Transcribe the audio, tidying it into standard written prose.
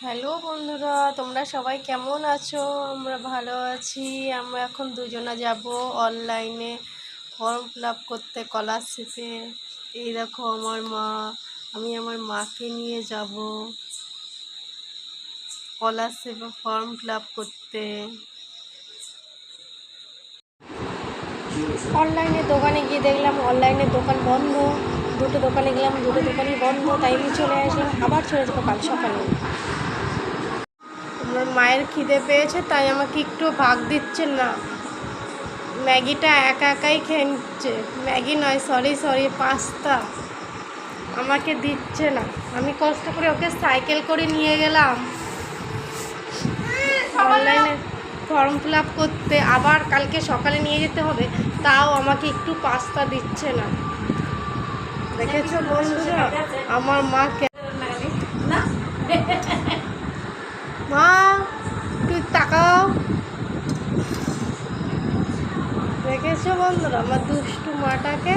Hello বন্ধুরা, তোমরা সবাই কেমন আছো? আমরা ভালো আছি। আমরা এখন দুজনা যাব অনলাইনে ফর্ম ফিল আপ করতে স্কলারশিপে। এই দেখো আমার মা, আমি আমার মাকে নিয়ে যাব স্কলারশিপে ফর্ম ফিল আপ করতে। অনলাইনে দোকানে গিয়ে দেখলাম অনলাইনের দোকান বন্ধ। দুটো দোকানে গেলাম, দুটো দোকানই বন্ধ, তাই আমি চলে আসলাম। আবার চলে যাবো কাল সকালে। আমার মায়ের খিদে পেয়েছে, তাই আমাকে একটু ভাগ দিচ্ছেন না। ম্যাগিটা একা একাই খেয়ে নিচ্ছে। ম্যাগি নয়, সরি পাস্তা আমাকে দিচ্ছে না। আমি কষ্ট করে ওকে সাইকেল করে নিয়ে গেলাম অনলাইনে ফর্ম ফিল আপ করতে, আবার কালকে সকালে নিয়ে যেতে হবে, তাও আমাকে একটু পাস্তা দিচ্ছে না। দেখেছো বন্ধুরা আমার মাকে। মা তুই তাকাও। দেখেছো বন্ধুরা আমার দুষ্টু মাটাকে।